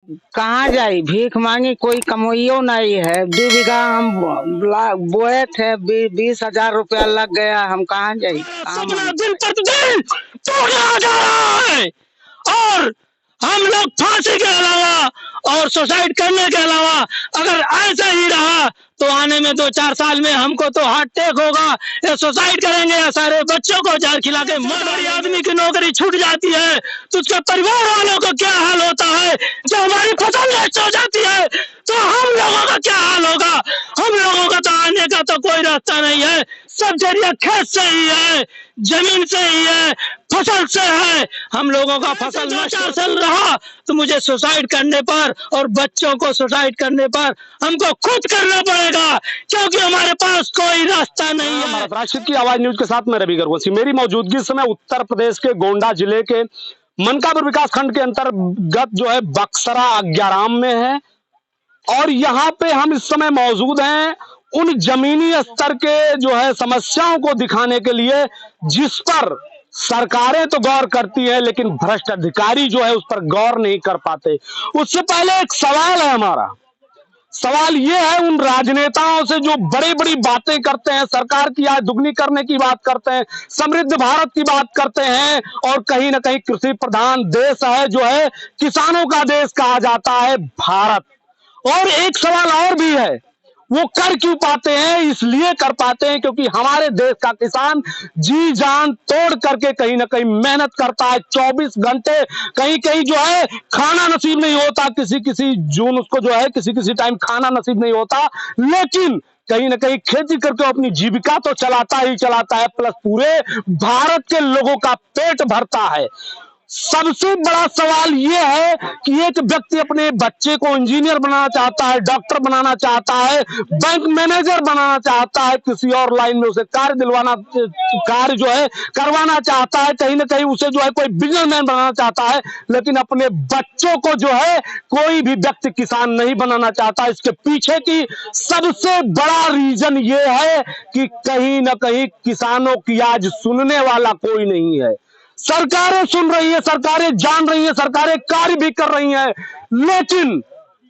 कहाँ जाई, भीख मांगी, कोई कमोइयो नहीं है। 2 बीघा हम बोए थे, 20,000 रुपया लग गया। हम कहाँ जाई, कहाँ सपना मांगी। दिन प्रतिदिन टूटता जा रहा है और हम लोग फांसी के अलावा और सुसाइड करने के अलावा अगर ऐसा ही रहा तो आने में 2-4 साल में हमको तो हार्ट अटैक होगा या सुसाइड करेंगे या सारे बच्चों को जहर खिला के बड़ी आदमी की नौकरी छूट जाती है तो उसके परिवार वालों का क्या हाल होता है। जब हमारी फसल नष्ट हो जाती है तो हम लोगों का क्या हाल होगा। हम लोगों का तो आने का तो कोई रास्ता नहीं है। सब जरिया खेत से ही है, जमीन से ही है, फसल से है। हम लोगों का फसल नष्ट चल रहा तो मुझे सुसाइड करने पर और बच्चों को सुसाइड करने पर हमको खुद करना पड़ेगा क्योंकि हमारे पास कोई रास्ता नहीं है। राष्ट्र की आवाज न्यूज के साथ मैं रवि गर्वसी। मेरी मौजूदगी इस समय उत्तर प्रदेश के गोंडा जिले के मनकापुर विकास खंड के अंतर्गत जो है बक्सरा अग्याराम में है और यहाँ पे हम इस समय मौजूद हैं उन जमीनी स्तर के जो है समस्याओं को दिखाने के लिए जिस पर सरकारें तो गौर करती है लेकिन भ्रष्ट अधिकारी जो है उस पर गौर नहीं कर पाते। उससे पहले एक सवाल है हमारा। सवाल ये है उन राजनेताओं से जो बड़ी बड़ी बातें करते हैं, सरकार की आय दुगनी करने की बात करते हैं, समृद्ध भारत की बात करते हैं और कहीं ना कहीं कृषि प्रधान देश है जो है किसानों का देश कहा जाता है भारत। और एक सवाल और भी है, वो कर क्यों पाते हैं? इसलिए कर पाते हैं क्योंकि हमारे देश का किसान जी जान तोड़ करके कहीं ना कहीं मेहनत करता है 24 घंटे। कहीं कहीं जो है खाना नसीब नहीं होता, किसी किसी जून उसको जो है किसी किसी टाइम खाना नसीब नहीं होता, लेकिन कहीं ना कहीं खेती करके अपनी जीविका तो चलाता ही चलाता है, प्लस पूरे भारत के लोगों का पेट भरता है। सबसे बड़ा सवाल यह है कि एक व्यक्ति अपने बच्चे को इंजीनियर बनाना चाहता है, डॉक्टर बनाना चाहता है, बैंक मैनेजर बनाना चाहता है, किसी और लाइन में उसे कार्य जो है करवाना चाहता है, कहीं ना कहीं उसे जो है कोई बिजनेसमैन बनाना चाहता है, लेकिन अपने बच्चों को जो है कोई भी व्यक्ति किसान नहीं बनाना चाहता। इसके पीछे की सबसे बड़ा रीजन ये है कि कहीं ना कहीं किसानों की आज सुनने वाला कोई नहीं है। सरकारें सुन रही है, सरकारें जान रही है, सरकारें कार्य भी कर रही हैं, लेकिन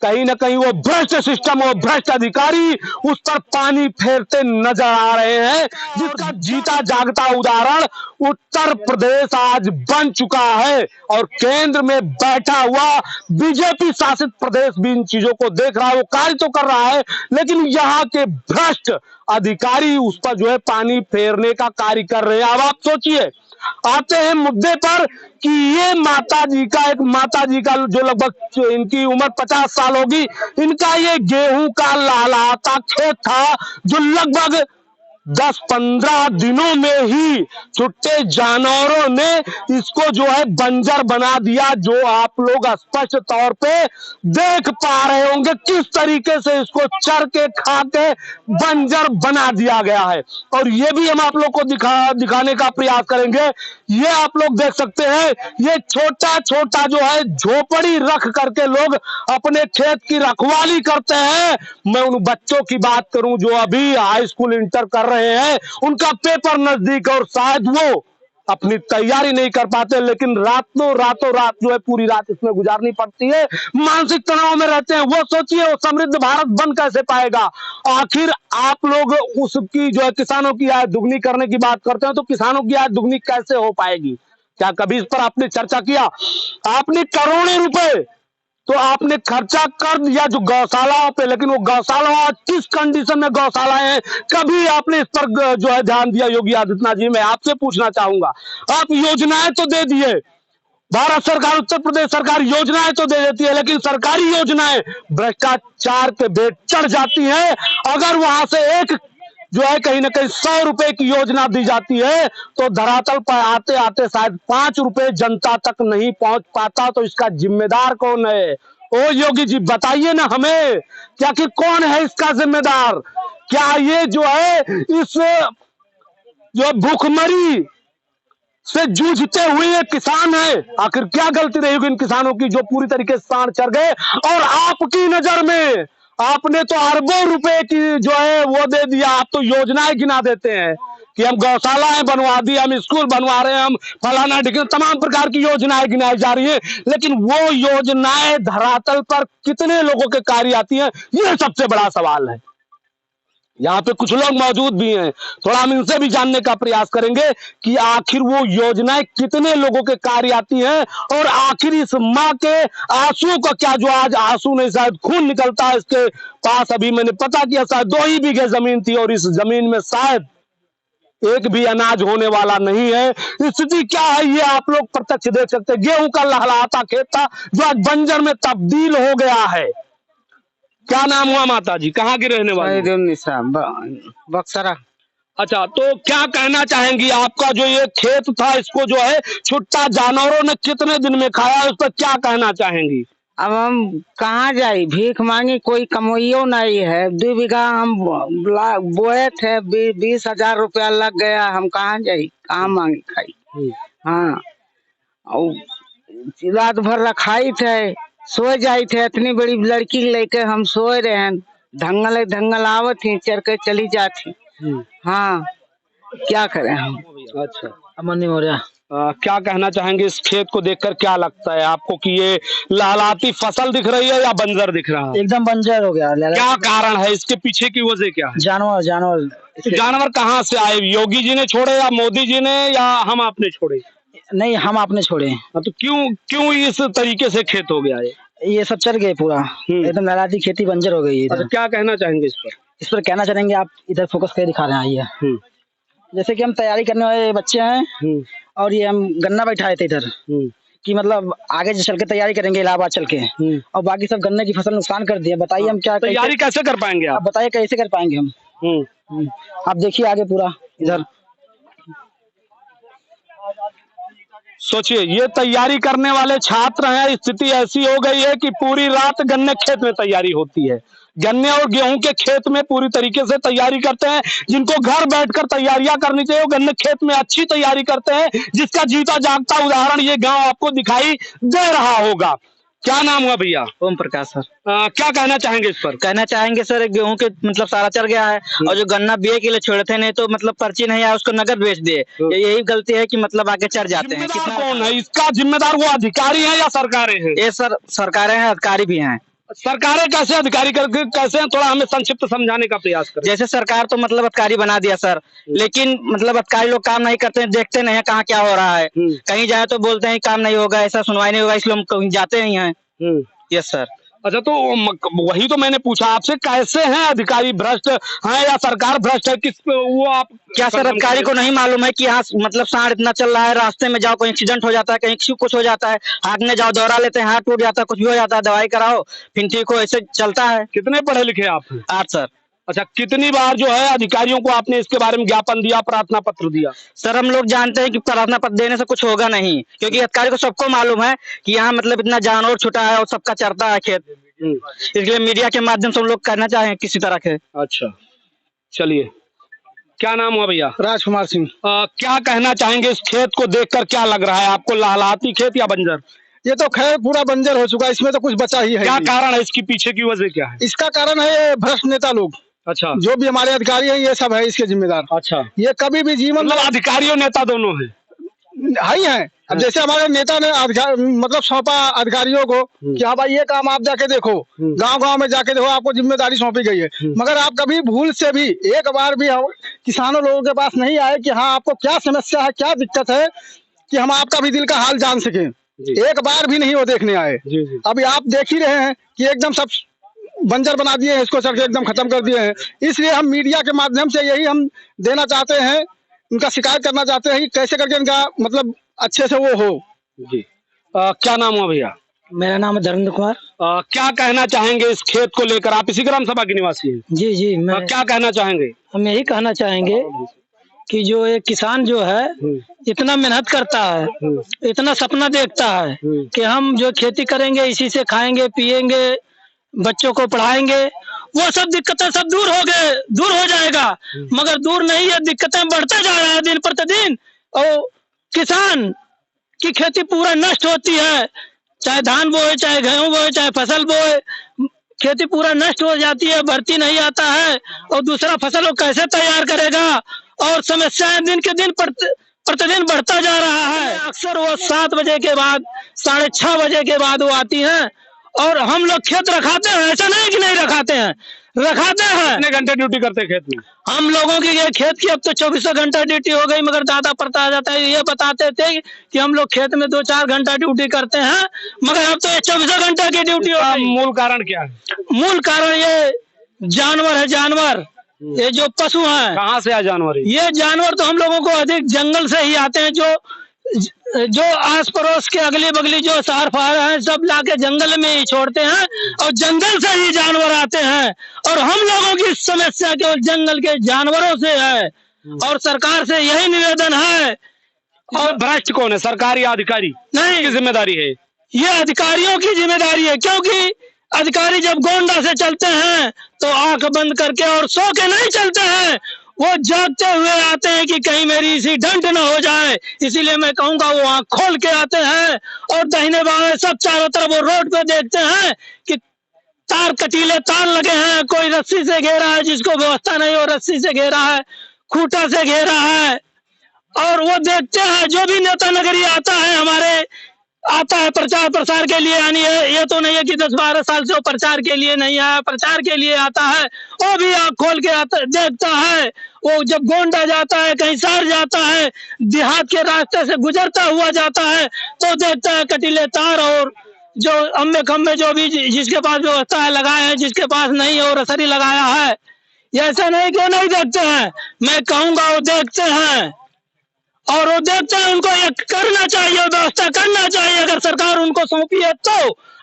कहीं ना कहीं वो भ्रष्ट सिस्टम और भ्रष्ट अधिकारी उस पर पानी फेरते नजर आ रहे हैं, जिसका जीता जागता उदाहरण उत्तर प्रदेश आज बन चुका है और केंद्र में बैठा हुआ बीजेपी शासित प्रदेश भी इन चीजों को देख रहा है। वो कार्य तो कर रहा है लेकिन यहाँ के भ्रष्ट अधिकारी उस पर जो है पानी फेरने का कार्य कर रहे हैं। अब आप सोचिए, आते हैं मुद्दे पर कि ये माता जी का जो लगभग इनकी उम्र 50 साल होगी, इनका ये गेहूं का लहलहाता खेत था जो लगभग 10-15 दिनों में ही छुट्टे जानवरों ने इसको जो है बंजर बना दिया, जो आप लोग स्पष्ट तौर पे देख पा रहे होंगे किस तरीके से इसको चर के खा के बंजर बना दिया गया है। और ये भी हम आप लोग को दिखाने का प्रयास करेंगे। ये आप लोग देख सकते हैं, ये छोटा छोटा जो है झोपड़ी रख करके लोग अपने खेत की रखवाली करते हैं। मैं उन बच्चों की बात करूं जो अभी हाई स्कूल इंटर कर रहे हैं, उनका पेपर नजदीक और शायद वो अपनी तैयारी नहीं कर पाते, लेकिन रातों रात जो है पूरी रात इसमें गुजारनी पड़ती है, मानसिक तनाव में रहते हैं। वो सोचिए वो समृद्ध भारत बन कैसे पाएगा। आखिर आप लोग उसकी जो है किसानों की आय दुगनी करने की बात करते हैं, तो किसानों की आय दुगनी कैसे हो पाएगी? क्या कभी इस पर आपने चर्चा किया? आपने करोड़ों रुपए तो आपने खर्चा कर दिया जो गौशालाओं पे, लेकिन वो गौशाला किस कंडीशन में गौशालाएं हैं, कभी आपने इस पर जो है ध्यान दिया? योगी आदित्यनाथ जी, मैं आपसे पूछना चाहूंगा, आप योजनाएं तो दे दिए, भारत सरकार उत्तर प्रदेश सरकार योजनाएं तो दे देती है, लेकिन सरकारी योजनाएं भ्रष्टाचार के बेट चढ़ जाती है। अगर वहां से एक जो है कहीं ना कहीं 100 रुपए की योजना दी जाती है तो धरातल पर आते आते शायद 5 रुपए जनता तक नहीं पहुंच पाता। तो इसका जिम्मेदार कौन है? ओ योगी जी बताइए ना हमें, क्या कि कौन है इसका जिम्मेदार? क्या ये जो है इस जो भूखमरी से जूझते हुए ये किसान है? आखिर क्या गलती रही होगी इन किसानों की जो पूरी तरीके से सांड चढ़ गए? और आपकी नजर में आपने तो अरबों रुपए की जो है वो दे दिया, आप तो योजनाएं गिना देते हैं कि हम गौशालाएं बनवा दी, हम स्कूल बनवा रहे हैं, हम फलाना ढिकना, तमाम प्रकार की योजनाएं गिनाई जा रही है, लेकिन वो योजनाएं धरातल पर कितने लोगों के कार्य आती हैं, ये सबसे बड़ा सवाल है। यहाँ पे कुछ लोग मौजूद भी हैं, थोड़ा हम इनसे भी जानने का प्रयास करेंगे कि आखिर वो योजनाएं कितने लोगों के कार्य आती हैं, और आखिर इस माँ के आंसू का क्या, जो आज आंसू नहीं शायद खून निकलता है इसके पास। अभी मैंने पता किया शायद 2 ही बीघे जमीन थी और इस जमीन में शायद एक भी अनाज होने वाला नहीं है। स्थिति क्या है ये आप लोग प्रत्यक्ष देख सकते हैं। गेहूं का लहलहाता खेत था जो आज बंजर में तब्दील हो गया है। क्या नाम हुआ माता जी, कहाँ की रहने वाली? बक्सरा। अच्छा, तो क्या कहना चाहेंगी, आपका जो ये खेत था इसको जो है छुट्टा जानवरों ने कितने दिन में खाया, उस पर क्या कहना चाहेंगी? अब हम कहाँ जाए, भीख मांगी, कोई कमोइयो नहीं है। 2 बीघा हम बोए थे, 20,000 रुपया लग गया। हम कहाँ जाए, कहाँ मांगी खाई। हाँ, और रात भर रखाई थे, सो जाए थे। इतनी बड़ी लड़की लेके हम सोए रहे हैं, धंगल आवत थी, चढ़ के चली जाती। हाँ, क्या करें हम। अच्छा, अमन नहीं हो रहा। क्या कहना चाहेंगे इस खेत को देखकर, क्या लगता है आपको कि ये लहलहाती फसल दिख रही है या बंजर दिख रहा है? एकदम बंजर हो गया। क्या कारण है, इसके पीछे की वजह क्या है? जानवर तो जानवर कहाँ से आए, योगी जी ने छोड़े या मोदी जी ने या हम आपने छोड़े? नहीं, हम आपने छोड़े। तो क्यों इस तरीके से खेत हो गया ये सब चल गए पूरा, एकदम लहलहाती खेती बंजर हो गई। अच्छा, क्या कहना चाहेंगे इस पर कहना चाहेंगे, आप इधर फोकस करके दिखा रहे हैं। आइए, जैसे कि हम तैयारी करने वाले बच्चे हैं और ये हम गन्ना बैठाए थे इधर कि मतलब आगे चल के तैयारी करेंगे इलाहाबाद चल के, और बाकी सब गन्ने की फसल नुकसान कर दिए। बताइए हम क्या तैयारी कैसे कर पाएंगे आप बताइए, कैसे कर पाएंगे हम? आप देखिए आगे पूरा इधर सोचिए, ये तैयारी करने वाले छात्र हैं। स्थिति ऐसी हो गई है कि पूरी रात गन्ने खेत में तैयारी होती है। गन्ने और गेहूं के खेत में पूरी तरीके से तैयारी करते हैं। जिनको घर बैठकर तैयारियां करनी चाहिए वो गन्ने खेत में अच्छी तैयारी करते हैं, जिसका जीता जागता उदाहरण ये गांव आपको दिखाई दे रहा होगा। क्या नाम हुआ भैया? ओम प्रकाश सर। क्या कहना चाहेंगे इस पर? कहना चाहेंगे सर, गेहूं के मतलब सारा चल गया है, और जो गन्ना बीए के लिए छोड़े थे, नहीं तो मतलब पर्ची नहीं आया उसको नगद बेच दिए। यही गलती है कि मतलब आगे चढ़ जाते हैं। कौन है इसका जिम्मेदार? वो अधिकारी है या सरकारें हैं? ये सर सरकारें हैं, अधिकारी भी हैं। सरकारें कैसे, अधिकारी करके कैसे? थोड़ा हमें संक्षिप्त समझाने का प्रयास करें। जैसे सरकार तो मतलब अधिकारी बना दिया सर, लेकिन मतलब अधिकारी लोग काम नहीं करते हैं, देखते नहीं है कहाँ क्या हो रहा है। कहीं जाए तो बोलते हैं काम नहीं होगा, ऐसा सुनवाई नहीं होगा, इसलिए हम कहीं जाते नहीं है। Yes sir. अच्छा, तो वही तो मैंने पूछा आपसे, कैसे हैं अधिकारी? भ्रष्ट हैं या सरकार भ्रष्ट है? किस वो आप क्या सर अधिकारी को नहीं मालूम है कि यहाँ मतलब सांड इतना चल रहा है, रास्ते में जाओ कहीं एक्सीडेंट हो जाता है, कहीं कुछ हो जाता है, हाथने जाओ दौरा लेते हैं, हाथ टूट जाता है, कुछ भी हो जाता है, दवाई कराओ फिर ठीक हो, ऐसे चलता है। कितने पढ़े लिखे आप? 8 सर। अच्छा, कितनी बार जो है अधिकारियों को आपने इसके बारे में ज्ञापन दिया, प्रार्थना पत्र दिया? सर हम लोग जानते हैं कि प्रार्थना पत्र देने से कुछ होगा नहीं, क्योंकि अधिकारी को सबको मालूम है कि यहाँ मतलब इतना जानवर छुटा है और सबका चरता है खेत। इसलिए मीडिया के माध्यम से हम लोग कहना चाहें किसी तरह के। अच्छा, चलिए, क्या नाम हुआ भैया? राजकुमार सिंह। क्या कहना चाहेंगे इस खेत को देखकर, क्या लग रहा है आपको, लहलहाती खेत या बंजर? ये तो खैर पूरा बंजर हो चुका है, इसमें तो कुछ बचा ही है। क्या कारण है इसकी पीछे की वजह क्या है? इसका कारण है भ्रष्ट नेता लोग। अच्छा, जो भी हमारे अधिकारी हैं ये सब है इसके जिम्मेदार। अच्छा, ये कभी भी जीवन मतलब अधिकारी और नेता दोनों हैं? ही है। अब जैसे हमारे नेता ने मतलब सौंपा अधिकारियों को कि हाँ भाई ये काम आप जाके देखो, गांव-गांव में जाके देखो, आपको जिम्मेदारी सौंपी गई है, मगर आप कभी भूल से भी एक बार भी किसानों लोगों के पास नहीं आए कि हाँ आपको क्या समस्या है, क्या दिक्कत है, कि हम आपका भी दिल का हाल जान सके। एक बार भी नहीं वो देखने आए। अभी आप देख ही रहे हैं कि एकदम सब बंजर बना दिए हैं, इसको सड़के एकदम खत्म कर दिए हैं। इसलिए हम मीडिया के माध्यम से यही हम देना चाहते हैं, उनका शिकायत करना चाहते हैं कि कैसे करके इनका मतलब अच्छे से वो हो। जी, क्या नाम हुआ भैया? मेरा नाम है धर्मेंद्र कुमार। क्या कहना चाहेंगे इस खेत को लेकर? आप इसी ग्राम सभा के निवासी हैं? जी जी, मैं क्या कहना चाहेंगे? हम यही कहना चाहेंगे कि जो एक किसान जो है इतना मेहनत करता है, इतना सपना देखता है कि हम जो खेती करेंगे इसी से खाएंगे पिएंगे, बच्चों को पढ़ाएंगे, वो सब दिक्कतें सब दूर हो जाएगा, मगर दूर नहीं है, दिक्कतें बढ़ता जा रहा है दिन प्रतिदिन। और किसान की खेती पूरा नष्ट होती है, चाहे धान बोए, चाहे गेहूं बोए, चाहे फसल बोए, खेती पूरा नष्ट हो जाती है, भर्ती नहीं आता है, और दूसरा फसल वो कैसे तैयार करेगा, और समस्याएं दिन के दिन प्रतिदिन बढ़ता जा रहा है। अक्सर वो 7 बजे के बाद 6:30 बजे के बाद वो आती हैं और हम लोग खेत रखाते हैं, ऐसा नहीं कि नहीं रखाते हैं, रखाते हैं। कितने घंटे ड्यूटी करते हैं खेत में? हम लोगों की ये खेत की अब तो 24 घंटा ड्यूटी हो गई, मगर ज्यादा पड़ता आ जाता है। ये बताते थे कि हम लोग खेत में 2-4 घंटा ड्यूटी करते हैं, मगर अब तो 24 घंटा की ड्यूटी हो गई। मूल कारण क्या है? मूल कारण ये जानवर है, जानवर ये जो पशु हैं। कहाँ से आ जानवर? ये जानवर तो हम लोगों को अधिक जंगल से ही आते हैं, जो आस पड़ोस के अगली बगली जो सार फार है सब लाके जंगल में ही छोड़ते हैं और जंगल से ही जानवर आते हैं। और हम लोगों की समस्या केवल जंगल के जानवरों से है और सरकार से यही निवेदन है। और भ्रष्ट कौन है, सरकारी अधिकारी? नहीं, की जिम्मेदारी है ये अधिकारियों की जिम्मेदारी है, क्योंकि अधिकारी जब गोंडा से चलते हैं तो आंख बंद करके और सो के नहीं चलते हैं, वो जागते हुए आते हैं कि कहीं मेरी इसी डंट न हो जाए। इसीलिए मैं कहूंगा वो आंख खोल के आते हैं और दाहिने बाएं सब चारों तरफ वो रोड पे देखते हैं कि तार, कटीले तार लगे हैं, कोई रस्सी से घेरा है, जिसको व्यवस्था नहीं हो रस्सी से घेरा है, खूंटा से घेरा है। और वो देखते हैं जो भी नेता नगरी आता है हमारे, आता है प्रचार प्रसार के लिए, यानी ये तो नहीं है कि 10-12 साल से वो प्रचार के लिए नहीं आया, प्रचार के लिए आता है। वो भी आंख खोल के आता देखता है। वो जब गोंडा जाता है, कहीं सार जाता है, देहात के रास्ते से गुजरता हुआ जाता है तो देखता है कटीले तार और जो अम्बे खम्बे जो भी जिसके पास व्यवस्था है लगाए हैं, जिसके पास नहीं है और रसरी लगाया है। ऐसा नहीं क्यों नहीं देखते हैं, मैं कहूंगा वो देखते हैं और वो देखते हैं। उनको ये करना चाहिए, व्यवस्था करना चाहिए। अगर सरकार उनको सौंपी है तो,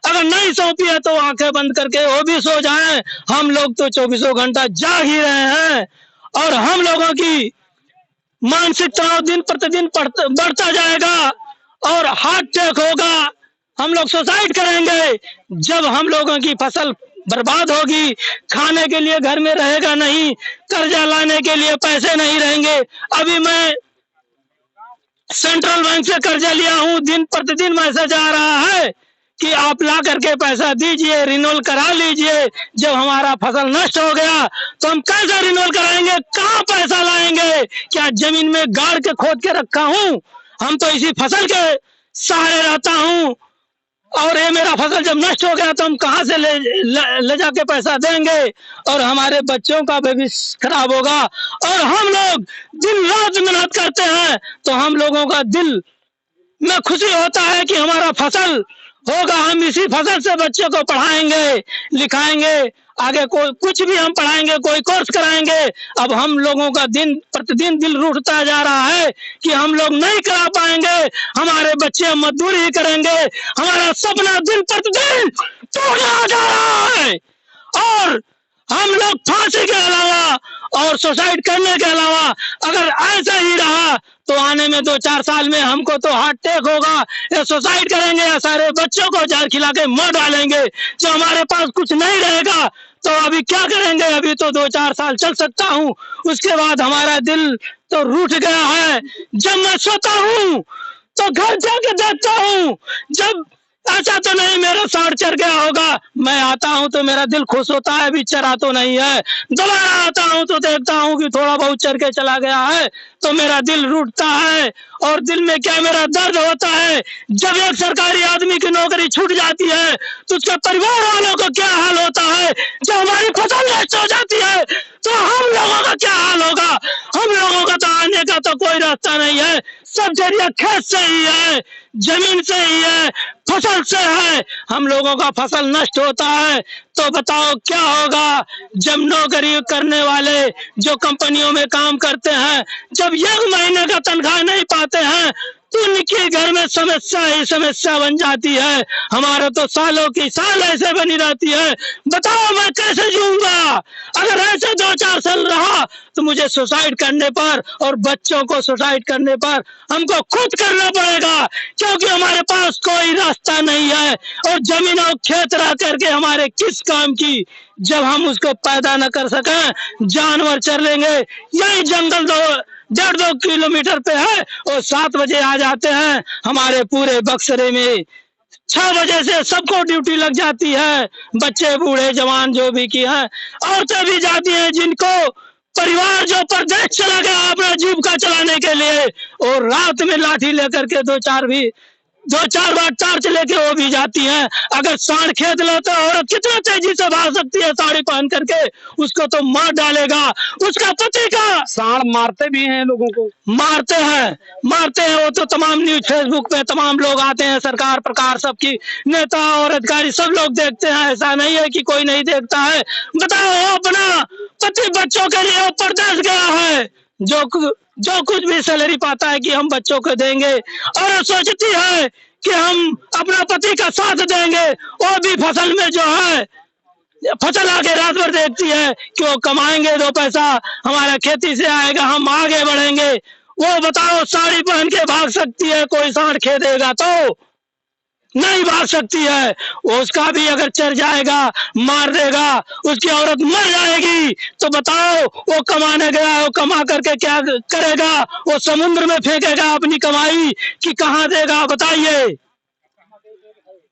अगर नहीं सौंपी है तो आंखें बंद करके वो भी सो जाएं। हम लोग तो 24 घंटा जाग ही रहे हैं और हम लोगों की मानसिक तनाव दिन प्रतिदिन बढ़ता जाएगा और हार्ट अटैक होगा। हम लोग सुसाइड करेंगे जब हम लोगों की फसल बर्बाद होगी, खाने के लिए घर में रहेगा नहीं, कर्जा लाने के लिए पैसे नहीं रहेंगे। अभी मैं सेंट्रल बैंक से कर्जा लिया हूँ, दिन प्रतिदिन मैसेज आ रहा है कि आप ला करके पैसा दीजिए, रिन्यूअल करा लीजिए। जब हमारा फसल नष्ट हो गया तो हम कैसे रिन्यूअल कराएंगे, कहाँ पैसा लाएंगे? क्या जमीन में गाड़ के खोद के रखा हूँ? हम तो इसी फसल के सहारे रहता हूँ और ये मेरा फसल जब नष्ट हो गया तो हम कहाँ से ले जाके पैसा देंगे? और हमारे बच्चों का भविष्य खराब होगा। और हम लोग दिन रात मेहनत करते हैं तो हम लोगों का दिल में खुशी होता है कि हमारा फसल होगा, हम इसी फसल से बच्चों को पढ़ाएंगे, लिखाएंगे, आगे कोई कुछ भी हम पढ़ाएंगे, कोई कोर्स कराएंगे। अब हम लोगों का दिन प्रतिदिन दिल रूठता जा रहा है कि हम लोग नहीं करा पाएंगे, हमारे बच्चे मजदूरी करेंगे, हमारा सपना दिन प्रतिदिन टूटता जा रहा है। और हम लोग फांसी के अलावा और सुसाइड करने के अलावा अगर ऐसा ही रहा तो आने में 2-4 साल में हमको तो हार्ट अटैक होगा, या सुसाइड करेंगे या सारे बच्चों को जहर खिला के मार डालेंगे। जो हमारे पास कुछ नहीं रहेगा तो अभी क्या करेंगे? अभी तो 2-4 साल चल सकता हूँ, उसके बाद हमारा दिल तो रूठ गया है। जब मैं सोता हूँ तो घर जाके देखता हूँ, जब ऐसा तो नहीं मेरा साड़ चढ़ गया होगा, मैं आता हूँ तो मेरा दिल खुश होता है, अभी चढ़ा तो नहीं है। दोबारा आता हूँ तो देखता हूँ कि थोड़ा बहुत चढ़ के चला गया है तो मेरा दिल रूठता है। और दिल में क्या मेरा दर्द होता है, जब एक सरकारी आदमी की नौकरी छूट जाती है तो उसके परिवार वालों को क्या हाल होता है। जब हमारी फसल नष्ट हो जाती है तो हम लोगों का क्या हाल होगा। हम लोगों का तो आने का तो कोई रास्ता नहीं है, सब जरिया खेत से ही है, जमीन से ही है, फसल से है। हम लोगों का फसल नष्ट होता है तो बताओ क्या होगा। जब नौकरी करने वाले जो कंपनियों में काम करते हैं, जब 1 महीने का तनख्वाह नहीं पाते हैं तो उनके घर में समस्या ही समस्या बन जाती है। हमारा तो सालों की साल ऐसे बनी रहती है। बताओ मैं कैसे जीऊंगा? अगर ऐसे 2-4 साल रहा तो मुझे सुसाइड करने पर और बच्चों को सुसाइड करने पर हमको खुद करना पड़ेगा, क्योंकि हमारे पास कोई रास्ता नहीं है। और जमीन और खेत रह करके हमारे किस काम की, जब हम उसको पैदा न कर सकें। जानवर चर लेंगे, यही जंगल 1.5-2 किलोमीटर पे है और 7 बजे आ जाते हैं। हमारे पूरे बक्सरे में 6 बजे से सबको ड्यूटी लग जाती है, बच्चे बूढ़े जवान जो भी की हैं। औरतें भी जाती हैं जिनको परिवार जो प्रदेश चला गया अपना जीविका चलाने के लिए, और रात में लाठी लेकर के दो चार बार टार्च लेके वो भी जाती हैं। अगर सांड खेत ले तो औरत कितना तेजी से भाग सकती है साड़ी पहन करके, उसको तो मार डालेगा। उसका पति का सांड मारते भी हैं लोगों को, मारते हैं। वो तो तमाम न्यूज फेसबुक पे तमाम लोग आते हैं, सरकार प्रकार सबकी नेता और अधिकारी सब लोग देखते हैं, ऐसा नहीं है कि कोई नहीं देखता है। बताओ, वो अपना पति बच्चों के लिए प्रदेश गया है, जो कुछ भी सैलरी पाता है कि हम बच्चों को देंगे, और सोचती है कि हम अपना पति का साथ देंगे। और भी फसल में जो है फसल आके रात भर देखती है कि वो कमाएंगे 2 पैसा, हमारा खेती से आएगा, हम आगे बढ़ेंगे। वो बताओ, साड़ी पहन के भाग सकती है? कोई सांड खेदेगा तो नहीं भाग सकती है। उसका भी अगर चढ़ जाएगा, मार देगा, उसकी औरत मर जाएगी। तो बताओ, वो कमाने गया, वो कमा करके क्या करेगा? वो समुद्र में फेंकेगा अपनी कमाई कि कहाँ देगा? बताइए।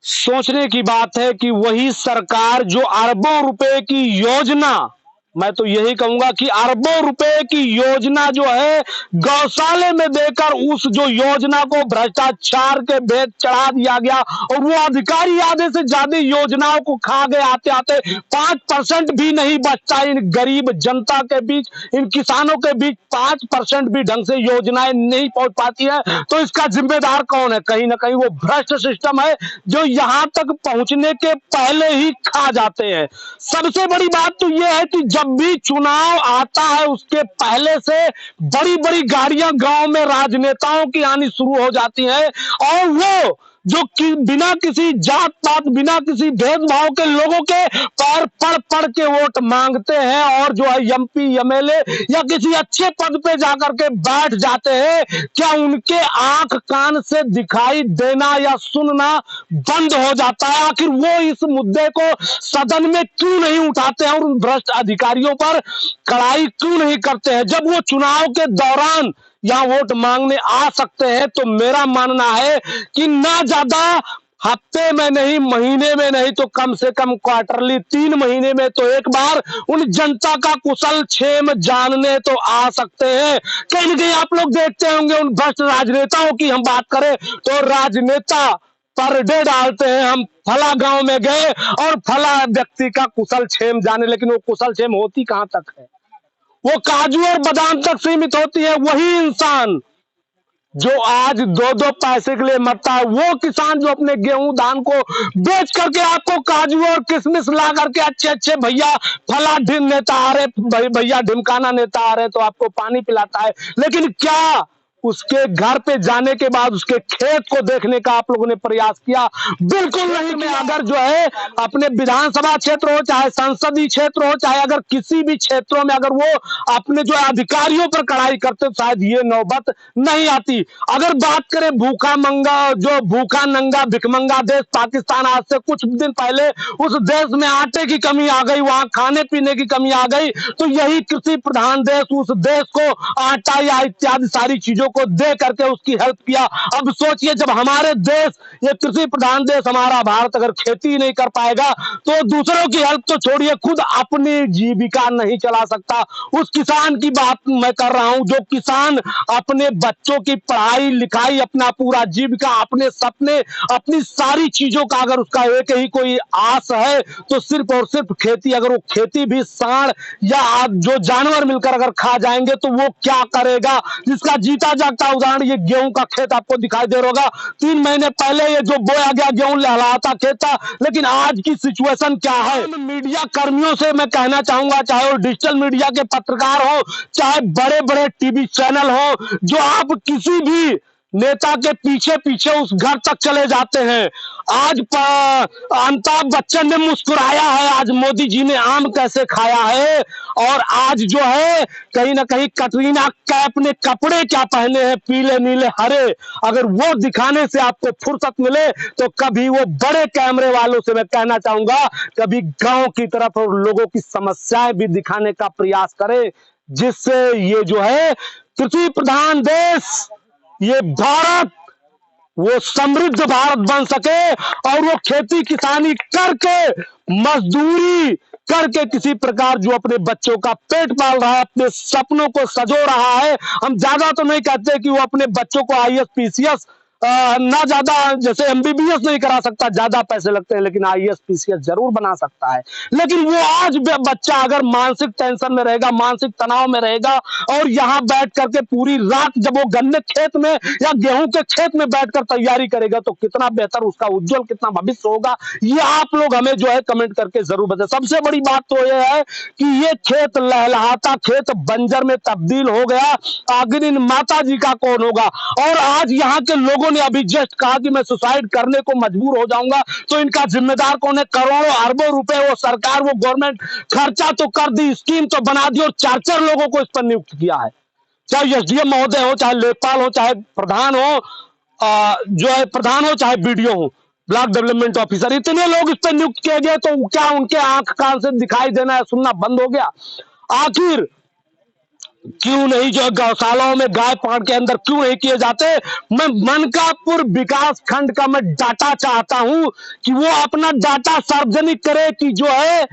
सोचने की बात है कि वही सरकार जो अरबों रुपए की योजना, मैं तो यही कहूंगा कि अरबों रुपए की योजना जो है गौशाले में देकर उस जो योजना को भ्रष्टाचार के भेद चढ़ा दिया गया, और वो अधिकारी आधे से ज्यादा योजनाओं को खा गए। आते आते 5% भी नहीं बचता इन गरीब जनता के बीच, इन किसानों के बीच 5% भी ढंग से योजनाएं नहीं पहुंच पाती है। तो इसका जिम्मेदार कौन है? कहीं ना कहीं वो भ्रष्ट सिस्टम है जो यहां तक पहुंचने के पहले ही खा जाते हैं। सबसे बड़ी बात तो यह है कि जब भी चुनाव आता है उसके पहले से बड़ी बड़ी गाड़ियां गांव में राजनेताओं की आनी शुरू हो जाती हैं, और वो जो बिना किसी जात पात, बिना किसी भेदभाव के लोगों के पैर पड़ पड़ के वोट मांगते हैं, और जो है एमपी एमएलए या किसी अच्छे पद पे जाकर के बैठ जाते हैं। क्या उनके आंख कान से दिखाई देना या सुनना बंद हो जाता है? आखिर वो इस मुद्दे को सदन में क्यों नहीं उठाते हैं और उन भ्रष्ट अधिकारियों पर कड़ाई क्यों नहीं करते हैं? जब वो चुनाव के दौरान यहाँ वोट मांगने आ सकते हैं, तो मेरा मानना है कि ना ज्यादा हफ्ते में नहीं, महीने में नहीं, तो कम से कम क्वार्टरली 3 महीने में तो एक बार उन जनता का कुशल क्षेम जानने तो आ सकते हैं। कहीं ना कहीं आप लोग देखते होंगे उन भ्रष्ट राजनेताओं की हम बात करें तो राजनेता पर डे डालते हैं, हम फला गांव में गए और फला व्यक्ति का कुशल क्षेम जाने, लेकिन वो कुशल क्षेम होती कहां तक है? वो काजू और बादाम तक सीमित होती है। वही इंसान जो आज 2-2 पैसे के लिए मरता है, वो किसान जो अपने गेहूं धान को बेच करके आपको काजू और किशमिश ला करके अच्छे अच्छे भैया फला ढिम नेता आ रहे, भैया ढिमकाना नेता आ रहे तो आपको पानी पिलाता है, लेकिन क्या उसके घर पे जाने के बाद उसके खेत को देखने का आप लोगों ने प्रयास किया? बिल्कुल नहीं। में अगर जो है अपने विधानसभा क्षेत्र हो, चाहे संसदीय क्षेत्र हो, चाहे अगर किसी भी क्षेत्रों में अगर वो अपने जो अधिकारियों पर कड़ाई करते, शायद ये नौबत नहीं आती। अगर बात करें भूखा नंगा भिखमंगा देश पाकिस्तान, आज से कुछ दिन पहले उस देश में आटे की कमी आ गई, वहां खाने पीने की कमी आ गई, तो यही कृषि प्रधान देश उस देश को आटा या इत्यादि सारी चीजों को दे करके उसकी हेल्प किया। अब सोचिए, जब हमारे देश, ये कृषि प्रधान देश हमारा भारत, अगर खेती नहीं कर पाएगा तो दूसरों की हेल्प तो छोड़िए, खुद अपनी जीविका नहीं चला सकता। उस किसान की बात मैं कर रहा हूं जो किसान अपने बच्चों की पढ़ाई लिखाई, अपना पूरा जीविका, अपने सपने, अपनी सारी चीजों का अगर उसका एक ही कोई आस है तो सिर्फ और सिर्फ खेती। अगर वो खेती भी सांड या जो जानवर मिलकर अगर खा जाएंगे तो वो क्या करेगा? जिसका जीता जागता उदाहरण ये गेहूं का खेत आपको दिखाई दे रहा होगा। 3 महीने पहले ये जो बोया गया गेहूं लहलहाता खेत था, लेकिन आज की सिचुएशन क्या है? मीडिया कर्मियों से मैं कहना चाहूंगा, चाहे वो डिजिटल मीडिया के पत्रकार हो, चाहे बड़े बड़े टीवी चैनल हो, जो आप किसी भी नेता के पीछे पीछे उस घर तक चले जाते हैं। आज अमिताभ बच्चन ने मुस्कुराया है, आज मोदी जी ने आम कैसे खाया है, और आज जो है कहीं ना कहीं कटरीना कैफ ने कपड़े क्या पहने हैं, पीले नीले हरे, अगर वो दिखाने से आपको फुर्सत मिले तो कभी वो बड़े कैमरे वालों से मैं कहना चाहूंगा, कभी गांव की तरफ और लोगों की समस्याएं भी दिखाने का प्रयास करें, जिससे ये जो है कृषि प्रधान देश, ये भारत वो समृद्ध भारत बन सके और वो खेती किसानी करके, मजदूरी करके किसी प्रकार जो अपने बच्चों का पेट पाल रहा है, अपने सपनों को सजो रहा है। हम ज्यादा तो नहीं कहते कि वो अपने बच्चों को आईएएस पीसीएस ना ज्यादा, जैसे एमबीबीएस नहीं करा सकता, ज्यादा पैसे लगते हैं, लेकिन आईएएस पीसीएस जरूर बना सकता है। लेकिन वो आज बच्चा अगर मानसिक टेंशन में रहेगा, मानसिक तनाव में रहेगा और यहाँ बैठ करके पूरी रात जब वो गन्ने खेत में या गेहूं के खेत में बैठकर तैयारी करेगा तो कितना बेहतर, उसका उज्जवल कितना भविष्य होगा, ये आप लोग हमें जो है कमेंट करके जरूर बताएं। सबसे बड़ी बात तो यह है कि ये खेत लहलहाता खेत बंजर में तब्दील हो गया, आखिर इन माता जी का कौन होगा। और आज यहाँ के लोगों ने अभी जस्ट कहा कि मैं सुसाइड करने को मजबूर हो जाऊंगा, तो इनका जिम्मेदार कौन है? करोड़ों अरबों रुपए वो सरकार, वो गवर्नमेंट खर्चा तो कर दी, स्कीम तो बना दी और 4-4 लोगों को इस पर नियुक्त किया है, चाहे एसडीएम महोदय हो, चाहे लेखपाल हो, चाहे प्रधान हो, जो है प्रधान हो, चाहे बीडीओ हो, ब्लॉक डेवलपमेंट ऑफिसर, इतने लोग इस पर नियुक्त किए गए, तो क्या उनके आंख कान से दिखाई देना है, सुनना बंद हो गया? आखिर क्यों नहीं जो गौशालाओं में गाय पकड़ के अंदर क्यों नहीं किए जाते? मैं मनकापुर विकास खंड का मैं डाटा चाहता हूं कि वो अपना डाटा सार्वजनिक करे कि जो है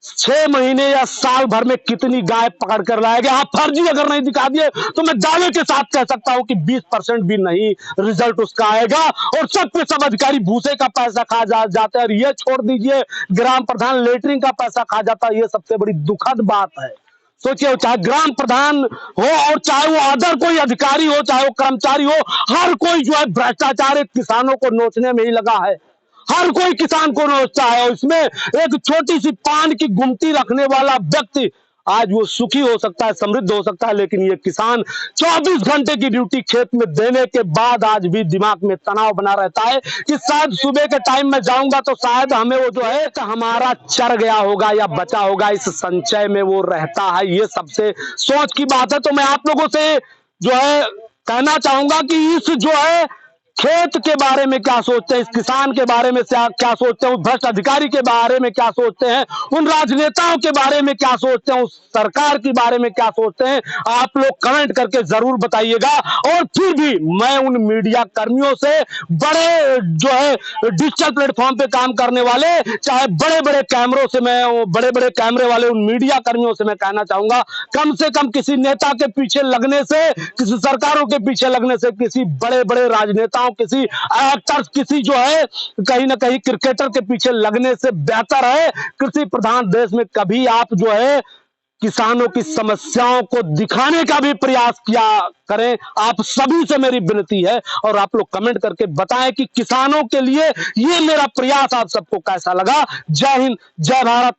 6 महीने या साल भर में कितनी गाय पकड़ कर लाया गया। आप फर्जी अगर नहीं दिखा दिए तो मैं दावे के साथ कह सकता हूं कि 20% भी नहीं रिजल्ट उसका आएगा और सब के सब अधिकारी भूसे का पैसा खा जाते हैं। और ये छोड़ दीजिए, ग्राम प्रधान लेटरिन का पैसा खा जाता है, ये सबसे बड़ी दुखद बात है। सोचिए, चाहे ग्राम प्रधान हो और चाहे वो अदर कोई अधिकारी हो, चाहे वो कर्मचारी हो, हर कोई जो है भ्रष्टाचार किसानों को नोचने में ही लगा है। हर कोई किसान को नोचता है और इसमें एक छोटी सी पान की गुमटी रखने वाला व्यक्ति आज वो सुखी हो सकता है, समृद्ध हो सकता है, लेकिन ये किसान 24 घंटे की ड्यूटी खेत में देने के बाद आज भी दिमाग में तनाव बना रहता है कि शायद सुबह के टाइम में जाऊंगा तो शायद हमें वो जो है तो हमारा चर गया होगा या बचा होगा, इस संचय में वो रहता है। ये सबसे सोच की बात है। तो मैं आप लोगों से जो है कहना चाहूंगा कि इस जो है खेत के बारे में क्या सोचते हैं, इस किसान के बारे में क्या सोचते हैं, उस भ्रष्ट अधिकारी के बारे में क्या सोचते हैं, उन राजनेताओं के बारे में क्या सोचते हैं, उस सरकार के बारे में क्या सोचते हैं, आप लोग कमेंट करके जरूर बताइएगा। और फिर भी मैं उन मीडिया कर्मियों से, बड़े जो है डिजिटल प्लेटफॉर्म पे काम करने वाले, चाहे बड़े बड़े कैमरों से, मैं बड़े बड़े कैमरे वाले उन मीडिया कर्मियों से मैं कहना चाहूंगा, कम से कम किसी नेता के पीछे लगने से, किसी सरकारों के पीछे लगने से, किसी बड़े बड़े राजनेताओं, किसी एक्टर्स, किसी जो है कहीं ना कहीं क्रिकेटर के पीछे लगने से बेहतर है कृषि प्रधान देश में कभी आप जो है किसानों की समस्याओं को दिखाने का भी प्रयास किया करें। आप सभी से मेरी विनती है और आप लोग कमेंट करके बताएं कि किसानों के लिए ये मेरा प्रयास आप सबको कैसा लगा। जय हिंद, जय भारत।